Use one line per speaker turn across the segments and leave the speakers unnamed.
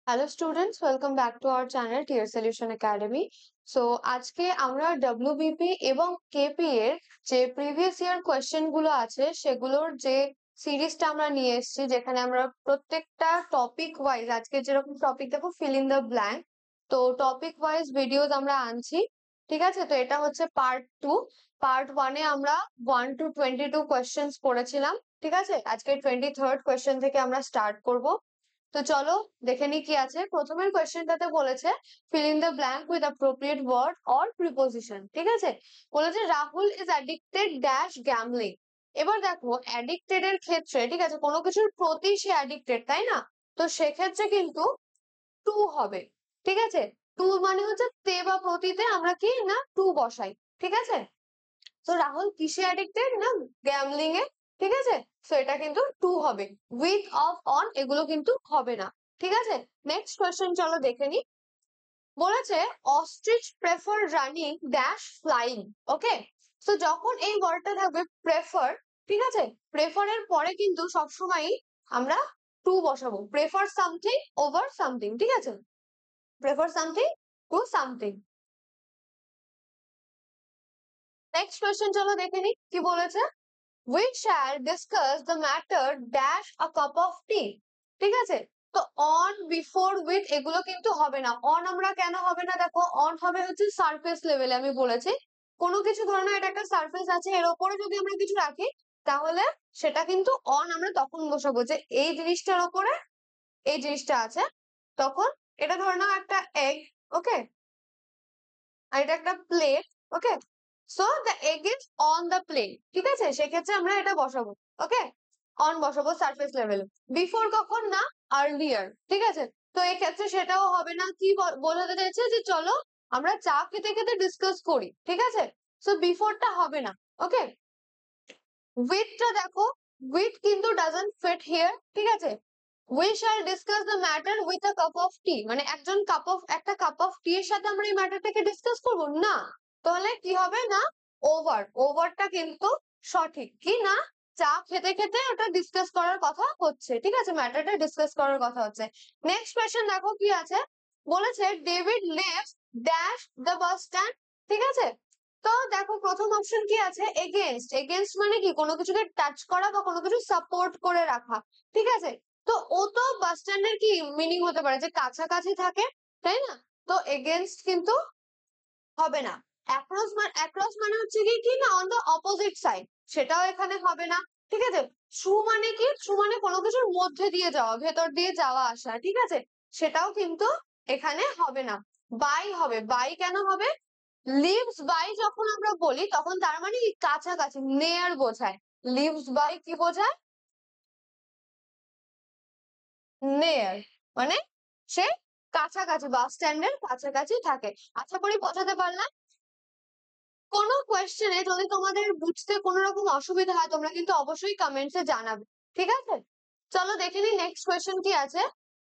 Hello students, welcome back to our channel Tier Solution Academy. So আজকে আমরা WBP এবং KP এর যে প্রিভিয়াস ইয়ার কোয়েশ্চেন গুলো আছে সেগুলোর যে সিরিজটা আমরা নিয়ে এসেছি, যেখানে আমরা প্রত্যেকটা টপিক ওয়াইজ, আজকে যেরকম টপিক দেখো ফিল ইন দ্য ব্ল্যাঙ্ক, তো টপিক ওয়াইজ ভিডিওস আমরা আনছি। ঠিক আছে, তো এটা হচ্ছে পার্ট 2। পার্ট 1-এ আমরা 1 to 22 কোয়েশ্চেন্স পড়েছিলাম। ঠিক আছে, আজকে 23rd কোয়েশ্চেন থেকে আমরা স্টার্ট করব। তো চলো দেখে নি কি আছে। প্রথমের কোয়েশ্চেনটাতে বলেছে fill in the blank with appropriate word or preposition। ঠিক আছে, বলেছে Rahul is addicted dash gambling. এবার দেখো অ্যাডিক্টেড এর ক্ষেত্রে, ঠিক আছে, কোনো কিছুর প্রতি সে অ্যাডিক্টেড, তাই না? তো সেক্ষেত্রে কিন্তু টু হবে। ঠিক আছে, টু মানে হচ্ছে তে বা প্রতিতে আমরা কি না টু বসাই। ঠিক আছে, তো রাহুল কিসে অ্যাডিক্টেড না গ্যামলিং এ। ঠিক আছে, তো এটা কিন্তু টু হবে। উইথ, অফ, অন এগুলো কিন্তু হবে না। ঠিক আছে, নেক্সট কোয়েশ্চেন চলো দেখে নি। বলেছে ostrich prefer running dash flying. Okay, তো যখন এই ওয়ার্ডটা থাকবে প্রেফার, ঠিক আছে, প্রেফার এর পরে কিন্তু সবসময় আমরা টু বসাবো। Prefer something over something. ঠিক আছে, prefer something to something. Next question চলো দেখে নি কি বলেছে। We shall discuss the matter dash a cup of tea। ঠিক আছে, তো on, before, with এগুলো কিন্তু হবে না। on আমরা কেন হবে না, দেখো on হবে হচ্ছে সারফেস লেভেলে। আমি বলেছি কোনো কিছু ধরনের এটা একটা সারফেস আছে, এর উপরে যদি আমরা কিছু রাখি তাহলে সেটা কিন্তু on আমরা তখন বসাবো যে এই জিনিসটার উপরে এই জিনিসটা আছে। তখন এটা ধরে নাও একটা এগ, ওকে, আর এটা একটা plate, okay, so the egg is on the plate. ঠিক আছে, সেক্ষেত্রে আমরা এটা বসাবো, ওকে, অন বসাবো সারফেস লেভেলে। বিফোর কখন না, আর্লিয়ার। ঠিক আছে, তো এই ক্ষেত্রে সেটাও হবে না। কি বোঝাতে চাইছে যে চলো আমরা চা খেতে খেতে ডিসকাস করি। ঠিক আছে, সো বিফোরটা হবে না। ওকে, উইথটা দেখো, উইথ কিন্তু ডাজন্ট ফিট হিয়ার। ঠিক আছে, we shall discuss the matter with a cup of tea মানে একটা কাপ অফ টি এর সাথে আমরা এই ম্যাটারটাকে ডিসকাস করব না। তাহলে কি হবে না, ওভারটা কিন্তু সঠিক কি না, চা খেতে খেতে ওটা ডিসকাস করার কথা হচ্ছে। ঠিক আছে, ম্যাটারটা ডিসকাস করার কথা হচ্ছে। নেক্সট কোয়েশ্চেন দেখো কি আছে। বলেছে David lives dash the bus stand. ঠিক আছে, তো দেখো প্রথম অপশন কি আছে, এগেনস্ট। এগেনস্ট মানে কি, কোনো কিছুকে টাচ করা বা কোনো কিছু সাপোর্ট করে রাখা। ঠিক আছে, তো ও তো বাস স্ট্যান্ডের কি মিনিং হতে পারে যে কাছাকাছি থাকে, তাই না? তো এগেনস্ট কিন্তু হবে না। অ্যাক্রস মানে হচ্ছে কি কি না অন দ্য অপোজিট সাইড, সেটাও এখানে হবে না। ঠিক আছে, থ্রু মানে কি, থ্রু মানে কোনো কিছুর মধ্যে দিয়ে যাওয়া, ভেতর দিয়ে যাওয়া আসা। ঠিক আছে, সেটাও কিন্তু এখানে হবে না। বাই হবে, বাই কেন হবে, লিভস বাই যখন আমরা বলি তখন তার মানে কি কাছাকাছি, নেয়ার বোঝায়। লিভস বাই কি বোঝায়, নেয়ার, মানে সে কাছাকাছি, বাস স্ট্যান্ডের কাছাকাছি থাকে। আশা করি বোঝাতে পারলাম। কোনো কোয়েশ্চেনে যদি তোমাদের বুঝতে কোনো রকম অসুবিধা হয় তোমরা কিন্তু অবশ্যই কমেন্টসে জানাবে। ঠিক আছে, চলো দেখে নি নেক্সট কোয়েশ্চেন কি আছে।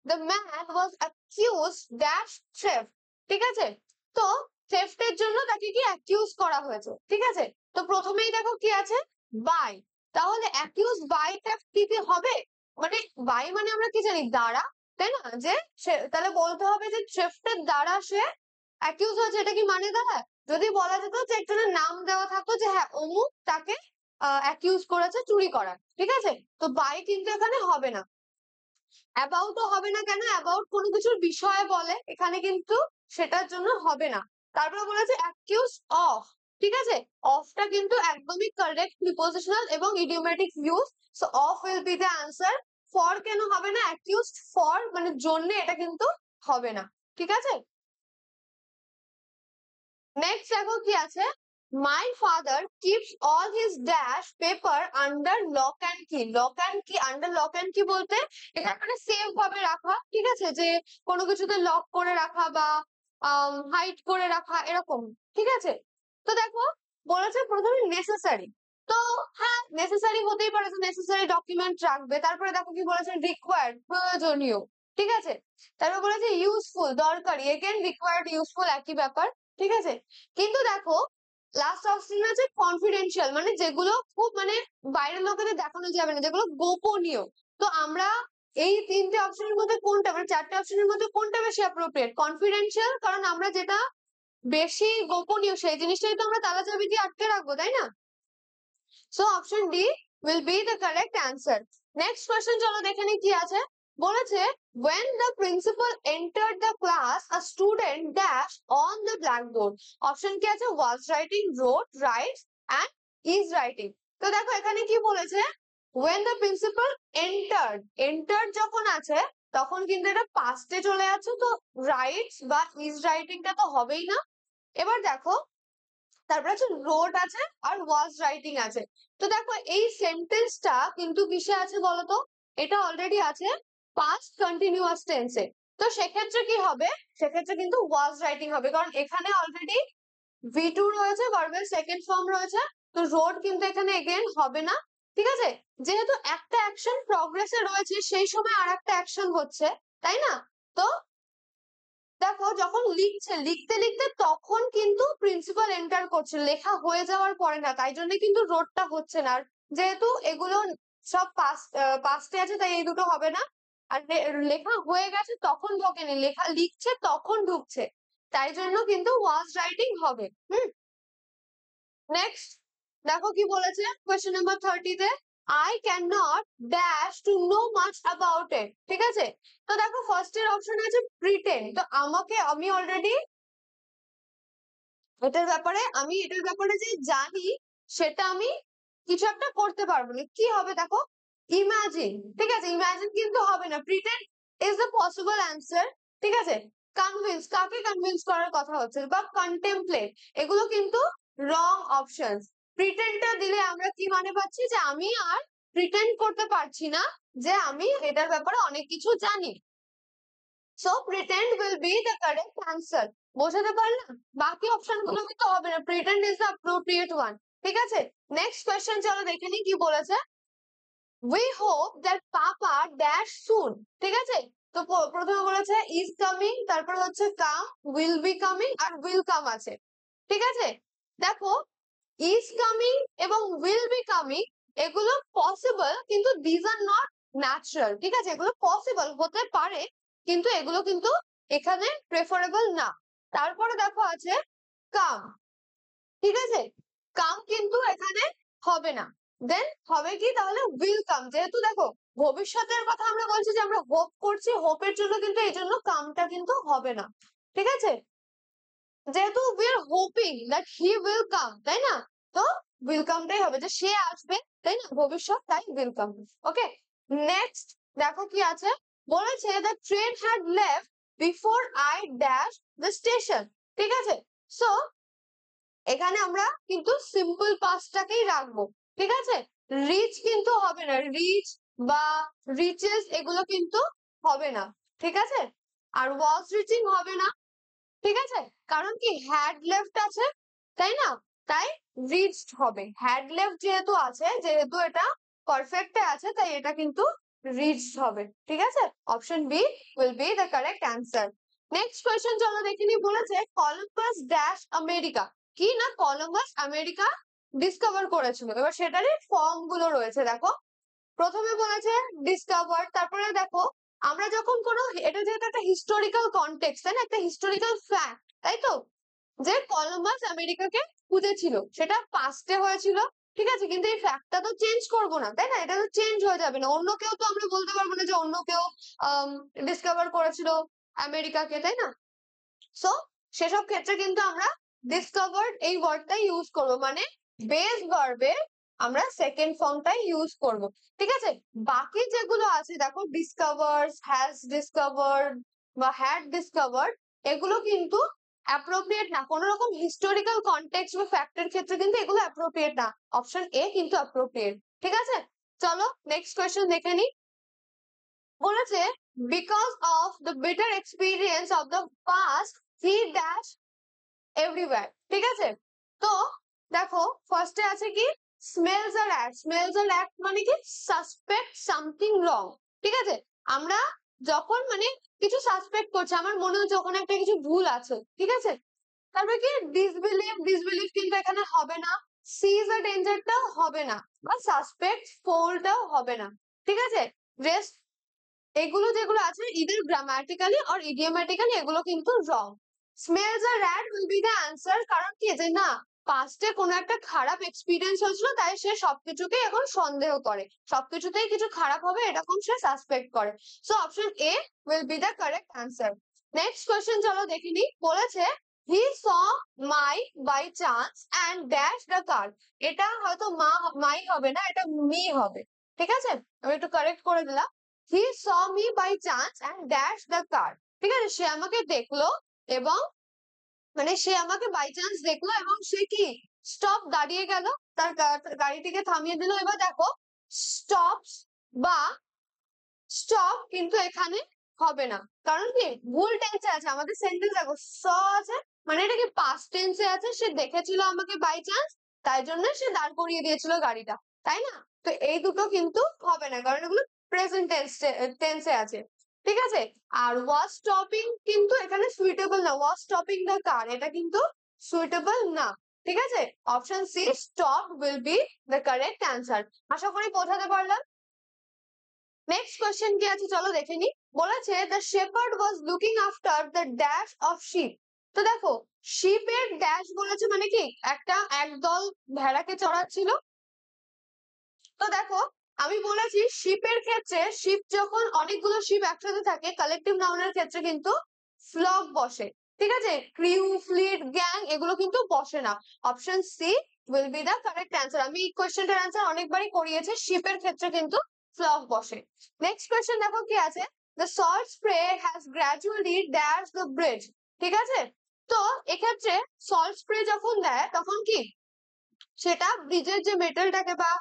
The man was accused dash theft. ঠিক আছে, তো থ্রেফটের জন্য তাকে কি অ্যাকিউজ করা হয়েছে। ঠিক আছে, তো প্রথমেই দেখো কি আছে, বাই। তাহলে অ্যাকিউজ বাই থ্রেফট কি কি হবে, মানে বাই মানে আমরা কি জানি দ্বারা, তাই না? যে তাহলে বলতে হবে যে থ্রেফটের দ্বারা সে অ্যাকিউজ হয়েছে। এটা কি মানে দাঁড়ায়, যদি বলা যেত যে একজনের নাম দেওয়া থাকতো যে হ্যাঁ অমুক তাকে অ্যাকিউজ করেছে চুরি করার। ঠিক আছে, তো বাই কিন্তু এখানে হবে না। অ্যাবাউটও হবে না, কেন, অ্যাবাউট কোনো কিছুর বিষয়ে বলে, এখানে কিন্তু সেটার জন্য হবে না। তারপরে বলেছে অ্যাকিউজ অফ। ঠিক আছে, অফটা কিন্তু একদমই কারেক্ট প্রিপোজিশনাল এবং idiomatic use, so of will be the answer. For কেন হবে না, অ্যাকিউজড ফর মানে জন্য, এটা কিন্তু হবে না। ঠিক আছে, নেক্সট দেখো কি আছে, my father keeps all his dash paper under lock and কি। লক অ্যান্ড কি, আন্ডার লক অ্যান্ড কি বলতে এখানে মানে সেফ ভাবে রাখা। ঠিক আছে, যে কোনো কিছুতে লক করে রাখা বা হাইড করে রাখা এরকম। ঠিক আছে, তো দেখো বলেছে প্রথমে নেসেসারি, তো হ্যাঁ নেসেসারি হতেই পারে, নেসেসারি ডকুমেন্ট রাখবে। তারপরে দেখো কি বলেছে, রিকোয়ার্ড প্রয়োজনীয়। ঠিক আছে, তারপর বলেছে ইউজফুল দরকারি, এগেন রিকোয়ার্ড ইউজফুল একই ব্যাপার। ঠিক আছে, কিন্তু দেখো লাস্ট অপশন আছে কনফিডেন্সিয়াল, মানে যেগুলো খুব মানে বাইরের লোকেদের দেখানো যাবে না, যেগুলো গোপনীয়। তো আমরা এই তিনটে অপশনের মধ্যে কোনটা, মানে চারটে অপশনের মধ্যে কোনটা বেশি অ্যাপ্রোপ্রিয়েট? কনফিডেন্সিয়াল, কারণ আমরা যেটা বেশি গোপনীয় সেই জিনিসটাই তো আমরা তালা চাবি দিয়ে আটকে রাখবো, তাই না? So option D will be the correct answer. Next question চলো দেখে নি কি আছে। বলেছে when the principal entered the class a student dash on the blackboard. Option কি আছে? was writing, wrote, writes and is writing. তো দেখো এখানে কি বলেছে, when the principal entered যখন আছে তখন কিন্তু এটা পাস্টে চলে যাচ্ছে, তো রাইটস বা ইজ রাইটিংটা তো হবেই না। এবার দেখো তারপর আছে রোড আছে আর ওয়াজ রাইটিং আছে। তো দেখো এই সেন্টেন্সটা কিন্তু কিসে আছে বলতো? এটা অলরেডি আছে পাস্ট কন্টিনিউয়াস টেন্সে। তো সেক্ষেত্রে কি হবে? সেক্ষেত্রে কিন্তু ওয়াজ রাইটিং হবে, কারণ এখানে অলরেডি V2 রয়েছে, ভার্বের সেকেন্ড ফর্ম রয়েছে, তো রোড কিন্তু এখানে এগেন হবে না। ঠিক আছে, যেহেতু একটা অ্যাকশন প্রগ্রেসে রয়েছে সেই সময় আর একটা অ্যাকশন হচ্ছে, তাই না? তো দেখো যখন লিখতে লিখতে তখন কিন্তু প্রিন্সিপাল এন্টার করছে, লেখা হয়ে যাওয়ার পরে না, তাই জন্য কিন্তু রোডটা হচ্ছে না। আর যেহেতু এগুলো সব পাস্টে আছে তাই এই দুটো হবে না। আর লেখা হয়ে গেছে তখন ঢোকেনি, লেখা লিখছে তখন ঢুকছে, তাই জন্য কিন্তু ওয়াজ রাইটিং হবে। নেক্সট দেখো কি বলেছে কোয়েশ্চেন নাম্বার 30 তে, I cannot dash to know much about it. ঠিক আছে, তো দেখো ফার্স্ট এর অপশন আছে প্রিটেন্ড, তো আমি অলরেডি এটার ব্যাপারে যে জানি সেটা আমি কিছু একটা করতে পারবো না, কি হবে দেখো? ইমাজিন। ঠিক আছে, ইমাজিন কিন্তু হবে না, pretend is the possible answer. ঠিক আছে, কনভিন্স, কাকে কনভিন্স করার কথা হচ্ছে, বা কন্টেম্পলেট, এগুলো কিন্তু রং অপশনস। প্রিটেন্ডটা দিলে আমরা কি মানে পাচ্ছি, যে আমি আর প্রিটেন্ড করতে পারছি না যে আমি এটার ব্যাপারে অনেক কিছু জানি। So pretend will be the correct answer. বোঝাতে পারলাম? বাকি অপশন গুলো কিন্তু হবে না, pretend is the appropriate one. ঠিক আছে, নেক্সট কোয়েশ্চেন চলো দেখে নি কি বলেছে। We hope that papa dash soon. ঠিক আছে, তো প্রথমে বলেছে ইজ কামিং, তারপর হচ্ছে কাম, উইল বি কামিং আর উইল কাম আছে। ঠিক আছে, দেখো ইজ কামিং এবং উইল বি কামিং এগুলো পসিবল, কিন্তু দিজ আর নট ন্যাচারাল। ঠিক আছে, এগুলো পসিবল হতে পারে কিন্তু এগুলো কিন্তু এখানে প্রেফারেবল না। তারপরে দেখো আছে কাম। ঠিক আছে, কাম কিন্তু এখানে হবে না। দেন হবে কি তাহলে? Will come. যেহেতু দেখো ভবিষ্যতের কথা আমরা বলছি যে আমরা হোপ করছি, হোপের জন্য কিন্তু এই জন্য কামটা কিন্তু হবে না। ঠিক আছে, যেহেতু we are hoping that he will come, তাই না? তো উইল কামটাই হবে, যে সে আসবে, তাই না, ভবিষ্যৎ, তাই উইল কাম। ওকে, নেক্সট দেখো কি আছে। বলেছে the train had left before I dash the station. ঠিক আছে, সো এখানে আমরা কিন্তু সিম্পল পাস্টটাকেই রাখবো। ঠিক আছে, রিচ কিন্তু হবে না, রিচ বা রিচেস এগুলো কিন্তু হবে না। ঠিক আছে, আর ওয়াজ রিচিং হবে না। ঠিক আছে, কারণ কি হ্যাড লেফট আছে, তাই না? তাই রিচড হবে। হ্যাড লেফট যেহেতু আছে, যেহেতু এটা পারফেক্টে আছে, তাই এটা কিন্তু রিচড হবে। ঠিক আছে, option B will be the correct answer. Next question চলো দেখে নি। বলেছে কলম্বাস ড্যাশ আমেরিকা। কি না, কলম্বাস আমেরিকা ডিসকভার করেছিল। এবার সেটারই ফর্ম গুলো রয়েছে দেখো। প্রথমে বলেছে ডিসকভার, তারপরে দেখো আমরা যখন কোনো, এটা যেহেতু একটা হিস্টোরিক্যাল কনটেক্সট, তাই না, একটা হিস্টোরিক্যাল ফ্যাক্ট, তাই তো, যে কলম্বাস আমেরিকাকে খুঁজেছিল, সেটা পাস্টে হয়েছিল। ঠিক আছে, কিন্তু এই ফ্যাক্টটা তো চেঞ্জ করবো না, তাই না, এটা তো চেঞ্জ হয়ে যাবে না, অন্য কেউ তো আমরা বলতে পারবো না যে অন্য কেউ ডিসকভার করেছিল আমেরিকাকে, তাই না? সো সেসব ক্ষেত্রে কিন্তু আমরা ডিসকভার্ড এই ওয়ার্ডটাই ইউজ করবো, মানে বেস ভার্বের আমরা সেকেন্ড ফর্মটাই ইউজ করব। ঠিক আছে, বাকি যেগুলো আছে দেখো ডিসকভার্স, হ্যাজ ডিসকভার্ড বা হ্যাড ডিসকভার্ড, এগুলো কিন্তু অ্যাপ্রোপ্রিয়েট না, কোন রকম হিস্টোরিক্যাল কনটেক্সট বা ফ্যাক্টের ক্ষেত্রে কিন্তু এগুলো অ্যাপ্রোপ্রিয়েট না। অপশন এ কিন্তু অ্যাপ্রোপ্রিয়েট। ঠিক আছে, চলো নেক্সট কোয়েশ্চেন দেখে নি। বলেছে because of the bitter experience of the past he dash everywhere. ঠিক আছে, তো দেখো ফার্স্টে আছে কি স্মেলস আর অ্যাক্ট। স্মেলস আর অ্যাক্ট মানে কি সাসপেক্ট সামথিং রং। ঠিক আছে, আমরা যখন মানে কিছু সাসপেক্ট করছি, আমার মনে হচ্ছে ওখানে একটা কিছু ভুল আছে। ঠিক আছে, তারপরে কি ডিসবিলিভ কিন্তু এখানে হবে না, সিজ আ ডেঞ্জারটাও হবে না, বা সাসপেক্ট ফোলটাও হবে না। ঠিক আছে, রেস্ট এগুলো যেগুলো আছে ইদার গ্রামাটিক্যালি অর ইডিওমেটিক্যালি এগুলো কিন্তু wrong. Smells a rat will be the answer, কারণ কি যে না পাস্টে কোনো একটা খারাপ এক্সপিরিয়েন্স হয়েছিল তাই সে সবকিছুকে এখন সন্দেহ করে, সবকিছুতেই কিছু খারাপ হবে এরকম সে সাসপেক্ট করে। So option A will be the correct answer. Next question চলো দেখে নিই। বলেছে he saw my by chance and dash the car. এটা হয়তো মাই হবে না, এটা মি হবে। ঠিক আছে, আমি একটু কারেক্ট করে দিলাম। He saw me by chance and dash the car. ঠিক আছে, সে আমাকে দেখলো এবং মানে সে আমাকে বাই চান্স দেখলো এবং সে কি স্টপ দাঁড়িয়ে গেল, তার গাড়িটিকে থামিয়ে দিল। এবার দেখো স্টপ বা স্টপ কিন্তু এখানে হবে না, কারণ কি ভুল টেন্সে আছে। আমাদের সেন্টেন্স দেখো স আছে, মানে এটা কি পাস্ট টেন্সে আছে, সে দেখেছিল আমাকে বাই চান্স তাই জন্য সে দাঁড় করিয়ে দিয়েছিল গাড়িটা, তাই না? তো এই দুটো কিন্তু হবে না, কারণ এগুলো প্রেজেন্ট টেন্সে আছে। ঠিক আছে, আর ওয়াজ স্টপিং কিন্তু এখানে সুইটেবল না, ওয়াজ স্টপিং দ্য কার এটা কিন্তু সুইটেবল না। ঠিক আছে, option C stop will be the correct answer. আশা করি বোঝাতে পারলাম। নেক্সট কোয়েশ্চেন কি আছে চলো দেখে নি। বলেছে the shepherd was looking after the dash of ship. তো দেখো শিপের ড্যাশ বলেছে মানে কি একটা একদল ভেড়াকে চড়াচ্ছিল। তো দেখো আমি বলেছি শিপের ক্ষেত্রে শিপ যখন অনেকগুলো শিপ একসাথে থাকে কালেকটিভ নাউনের ক্ষেত্রে কিন্তু ফ্লক বসে। ঠিক আছে, ক্রিউ ফ্লিট গ্যাং এগুলো কিন্তু বসে না। Option C will be the correct answer. আমি এই কোয়েশ্চেনটার অ্যান্সার অনেকবারই করিয়েছি, শিপের ক্ষেত্রে কিন্তু ফ্লক বসে। নেক্সট কোয়েশ্চেন দেখো কি আছে। The salt spray has gradually dash the bridge. ঠিক আছে, তো এক্ষেত্রে সল্ট স্প্রে যখন দেয় তখন কি সেটা ব্রিজের যে মেটেলটাকে বা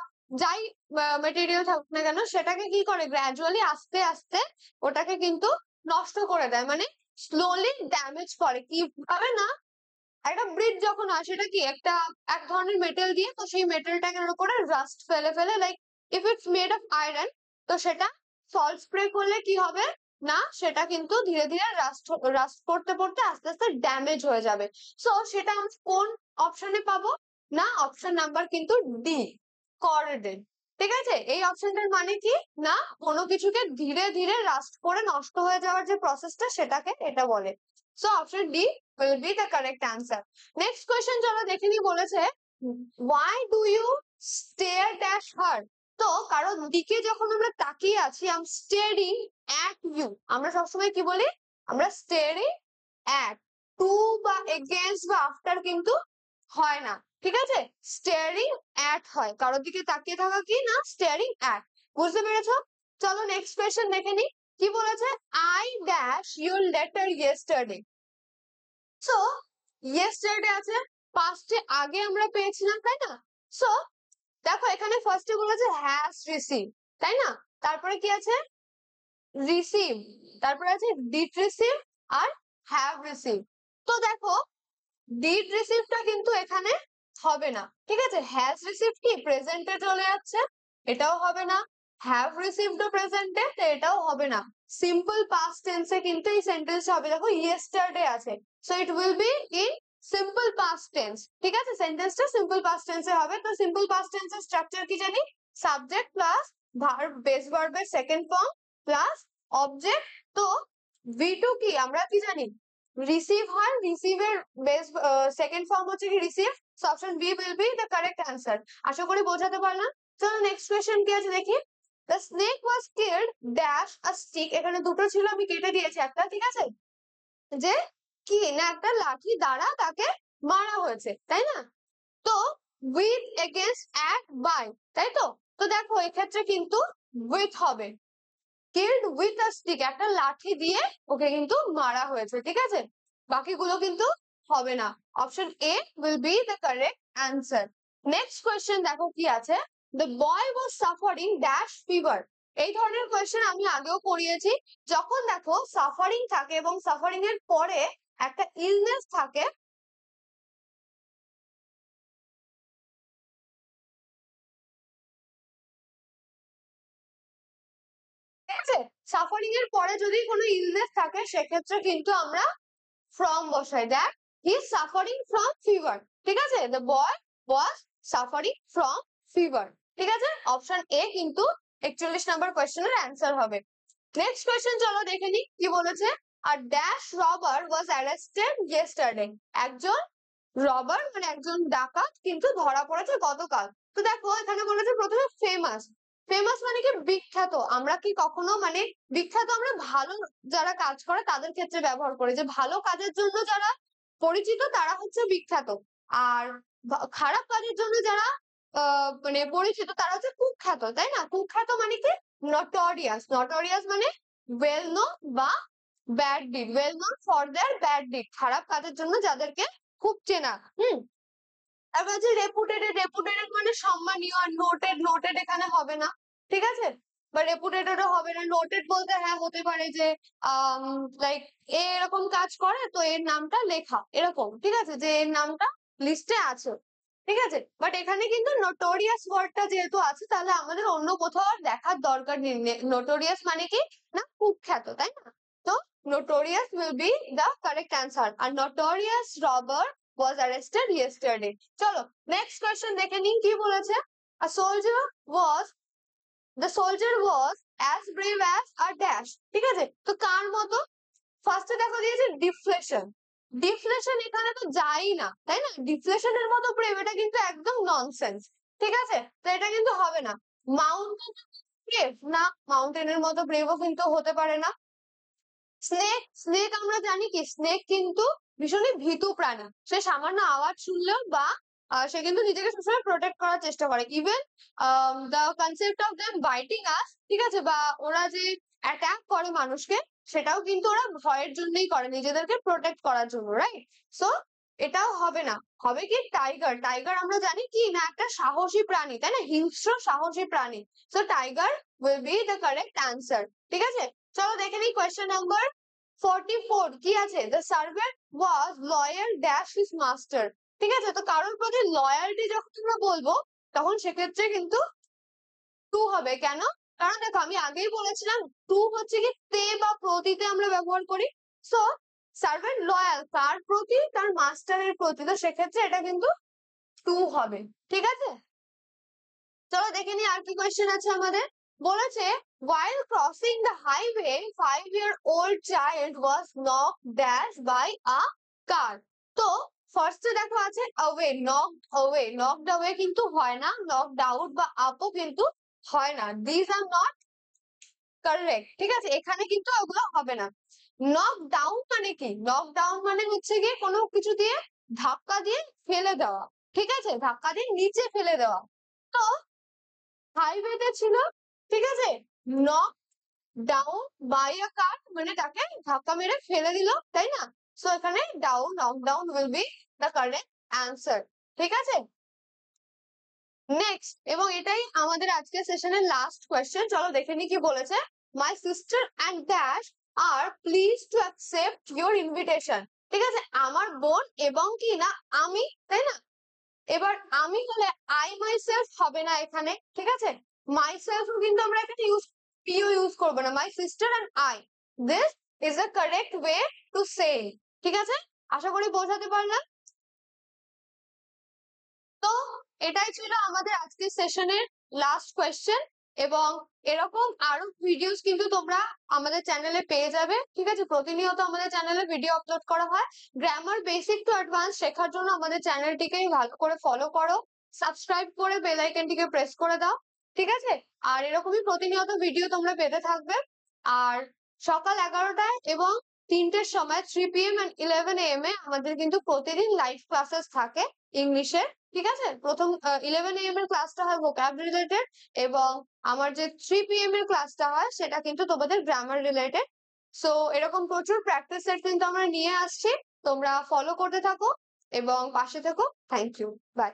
যাই মেটেরিয়াল থাকুক না কেন সেটাকে কি করে গ্র্যাজুয়ালি আস্তে আস্তে ওটাকে কিন্তু নষ্ট করে দেয়, মানে স্লোলি ড্যামেজ করে। কিভাবে না, একটা ব্রিজ যখন হয় সেটা কি একটা এক ধরনের মেটেল দিয়ে, তো সেই মেটেলটাকে উপরে রাস্ট ফেলে ফেলে, like if it's made of iron, তো সেটা সল্ট স্প্রে করলে কি হবে না সেটা কিন্তু ধীরে ধীরে রাস্ট রাস্ট করতে করতে আস্তে আস্তে ড্যামেজ হয়ে যাবে। সো সেটা আমরা কোন অপশনে পাবো না, অপশন নাম্বার কিন্তু ডি কর্ডেড। ঠিক আছে, এই অপশনটার মানে কি না কোনো কিছুকে ধীরে ধীরে রাস্ট করে নষ্ট হয়ে যাওয়ার যে প্রসেসটা সেটাকে এটা বলে। So option D will be the correct answer. Next question চলো দেখে নি। বলেছে why do you stare dash her। তো কারণ দিকে যখন আমরা তাকিয়ে আছি আম staring at you, আমরা সবসময় কি বলি আমরা staring at, to বা against বা after কিন্তু হয় না। ঠিক আছে, staring at হয়, কারোর দিকে তাকিয়ে থাকা কি না staring at। বুঝতে পেরেছো? চলো নেক্সট কোয়েশ্চেন দেখে নি। কি বলেছে I dash your letter yesterday। So yesterday আছে, পাস্টে আগে আমরা পেয়েছিলাম তাই না। সো দেখো এখানে ফার্স্টে বলেছে হ্যাজ রিসিভ, তাই না? তারপরে কি আছে রিসিভ, তারপরে আছে ডিড রিসিভ আর হ্যাভ রিসিভ। তো দেখো ডিড রিসিভটা কিন্তু এখানে হবে না। ঠিক আছে, হ্যাজ রিসিভ কি প্রেজেন্টে চলে যাচ্ছে, এটাও হবে না। হ্যাভ রিসিভড প্রেজেন্টে, এটাও হবে না। সিম্পল পাস্ট টেন্সে কিন্তু এই সেন্টেন্স হবে। দেখো ইয়েস্টারডে আছে, so it will be in simple past tense. ঠিক আছে, সেন্টেন্সটা সিম্পল পাস্ট টেন্সে হবে। তো সিম্পল পাস্ট টেন্সের স্ট্রাকচার কি জানি, সাবজেক্ট প্লাস ভার্ব বেস ভার্বের সেকেন্ড ফর্ম প্লাস অবজেক্ট। তো ভি টু কি আমরা কি জানি রিসিভ হয়, রিসিভের বেস সেকেন্ড ফর্ম হচ্ছে কি receive. So option B will be the correct answer. আশা করি বোঝাতে পারলাম। চলো নেক্সট কোয়েশ্চেন কি আছে দেখি। The snake was killed dash a stick. এখানে দুটো ছিল আমি কেটে দিয়েছি একটা। ঠিক আছে, যে কি না একটা লাঠি দ্বারা তাকে মারা হয়েছে, তাই না? তো উইথ এগেনস্ট অ্যাট বাই, তাই তো। তো দেখো এক্ষেত্রে কিন্তু উইথ হবে, কিল্ড উইথ আ স্টিক, একটা লাঠি দিয়ে ওকে কিন্তু মারা হয়েছে। ঠিক আছে, বাকিগুলো কিন্তু হবে না। Option A will be the correct answer. Next question দেখো কি আছে। The boy was suffering dash fever. এই ধরনের কোয়েশ্চেন আমি আগেও পড়িয়েছি। যখন দেখো সাফারিং থাকে এবং সাফারিং এর পরে একটা ইলনেস থাকে, ঠিক আছে, সাফারিং এর পরে যদি কোনো ইলনেস থাকে সেক্ষেত্রে কিন্তু আমরা ফ্রম বসাই, that he is suffering from fever. ঠিক আছে, the boy was suffering from fever. ঠিক আছে, অপশন এ কিন্তু 41 নম্বর কোয়েশ্চেনের অ্যান্সার হবে। নেক্সট কোয়েশ্চেন চলো দেখে নি কি বলেছে। আর dash robber was arrested yesterday, একজন রবার মানে একজন ডাকাত কিন্তু ধরা পড়েছে গতকাল। তো দেখো এখানে বলেছে প্রথমে ফেমাস, ফেমাস মানে কি বিখ্যাত। আমরা কি কখনো মানে বিখ্যাত আমরা ভালো যারা কাজ করে তাদের ক্ষেত্রে ব্যবহার করি, যে ভালো কাজের জন্য যারা পরিচিত তারা হচ্ছে বিখ্যাত, আর খারাপ কাজের জন্য যারা মানে পরিচিত তারা হচ্ছে কুখ্যাত, তাই না? কুখ্যাত মানে কি নটোরিয়াস, নটোরিয়াস মানে ওয়েল নোন বা bad did, well known for their bad did, খারাপ কাজের জন্য যাদেরকে খুব চেনা। তারপর হচ্ছে রেপুটেডেড, রেপুটেডেড মানে সম্মানীয়, আর নোটেড, নোটেড এখানে হবে না, ঠিক আছে? বা রেপুটেডেডও হবে না। নোটেড বলতে হ্যাঁ হতে পারে যে লাইক এরকম কাজ করে তো এর নামটা লেখা, এরকম, ঠিক আছে, যে এর নামটা লিস্টে আছে, ঠিক আছে? বাট এখানে কিন্তু নোটোরিয়াস ওয়ার্ডটা যেহেতু আছে তাহলে আমাদের অন্য কোথাও আর দেখার দরকার নেই। নোটোরিয়াস মানে কি না কুখ্যাত, তাই না? তো notorious will be the correct answer. আর notorious robber was arrested yesterday. চলো নেক্সট কোয়েশ্চেন দেখে নিন কি বলেছে। A soldier was, the soldier was as brave as a dash, ঠিক আছে? তো কার মতো? ফার্স্টে দেখো দিয়েছে ডিফ্লেশন, ডিফ্লেশন এখানে তো যাই না, তাই না? ডিফ্লেশনের মতো ব্রেভ এটা কিন্তু একদম ননসেন্স, ঠিক আছে? তো এটা কিন্তু হবে না। মাউন্টেন ব্রেভ না, মাউন্টেনের মতো ব্রেভও কিন্তু হতে পারে না। স্নেক, স্নেক আমরা জানি কি স্নেক কিন্তু ভীষণই ভীতু প্রাণী, সে সামান্য আওয়াজ শুনলেও বা সে কিন্তু নিজেকে সবসময় প্রোটেক্ট করার চেষ্টা করে। Even the concept of them biting us, ঠিক আছে, বা ওরা যে অ্যাটাক করে মানুষকে সেটাও কিন্তু ওরা ভয়ের জন্যই করে, নিজেদেরকে প্রোটেক্ট করার জন্য, রাইট? সো এটাও হবে না। হবে কি টাইগার, টাইগার আমরা জানি কি না একটা সাহসী প্রাণী, তাই না? হিংস্র সাহসী প্রাণী। So tiger will be the correct answer, ঠিক আছে? চলো দেখে নিই কোয়েশ্চেন নাম্বার 44 কি আছে। The servant was loyal dash his master, ঠিক আছে? তো কারোর প্রতি লয়ালটি যখন আমরা বলবো তখন সেক্ষেত্রে কিন্তু টু হবে। কেন? কারণ দেখো আমি আগেই বলেছিলাম টু হচ্ছে কি তে বা প্রতিতে আমরা ব্যবহার করি। সো সার্ভেন্ট লয়াল কার প্রতি? তার মাস্টারের প্রতি, তো সেক্ষেত্রে এটা কিন্তু টু হবে, ঠিক আছে? চলো দেখে নিই আর কি কোয়েশ্চেন আছে আমাদের। বলেছে while crossing the highway 5-year-old child was knocked dash by a car. তো ফার্স্টে দেখো আছে away, knocked away, knocked away কিন্তু হয় না, knocked out বা আপও কিন্তু হয় না, these are not correct, ঠিক আছে? এখানে কিন্তু ওগুলো হবে না। নক ডাউন মানে কি? নক ডাউন মানে হচ্ছে গিয়ে কোনো কিছু দিয়ে ধাক্কা দিয়ে ফেলে দেওয়া, ঠিক আছে? ধাক্কা দিয়ে নিচে ফেলে দেওয়া। তো হাইওয়েতে ছিল, ঠিক আছে, নক ডাউন বাই আ কার মানে তাকে ধাক্কা মেরে ফেলে দিল, তাই না? সো এখানে down, knock down will be the correct answer, ঠিক আছে? নেক্সট, এবং এটাই আমাদের আজকের সেশনের লাস্ট কোয়েশ্চেন, চলো দেখে নি কি বলেছে। My sister and dash are please to accept your invitation, ঠিক আছে? আমার বোন এবং কি না আমি, তাই না? এবার আমি হলে আই মাই সেলফ হবে না এখানে, ঠিক আছে? মাই সেলফও কিন্তু আমরা এখানে পিও ইউজ করবো না। মাই sister and I, this is the correct way to say, ঠিক আছে? আশা করি বোঝাতে পারলাম। তো এটাই ছিল আমাদের আজকের সেশনের লাস্ট কোয়েশ্চেন, এবং এরকম আরো ভিডিওস কিন্তু তোমরা আমাদের চ্যানেলে পেয়ে যাবে, ঠিক আছে? প্রতিনিয়ত আমাদের চ্যানেলে ভিডিও আপলোড করা হয়। গ্রামার বেসিক টু অ্যাডভান্স শেখার জন্য আমাদের চ্যানেলটিকে ভালো করে ফলো করো, সাবস্ক্রাইব করে বেল আইকনটিকে প্রেস করে দাও, ঠিক আছে? আর এরকমই প্রতিনিয়ত ভিডিও তোমরা পেতে থাকবে। আর সকাল 11টায় এবং 3টের সময় 3 PM and 11 AM এ আমাদের কিন্তু প্রতিদিন লাইভ ক্লাসেস থাকে ইংলিশের, ঠিক আছে? প্রথম 11 AM এর ক্লাসটা হয় ভোকাব রিলেটেড, এবং আমার যে 3 PM এর ক্লাসটা হয় সেটা কিন্তু তোমাদের গ্রামার রিলেটেড। সো এরকম প্রচুর প্র্যাকটিস সেট কিন্তু আমরা নিয়ে আসছি, তোমরা ফলো করতে থাকো এবং পাশে থেকো। Thank you, by.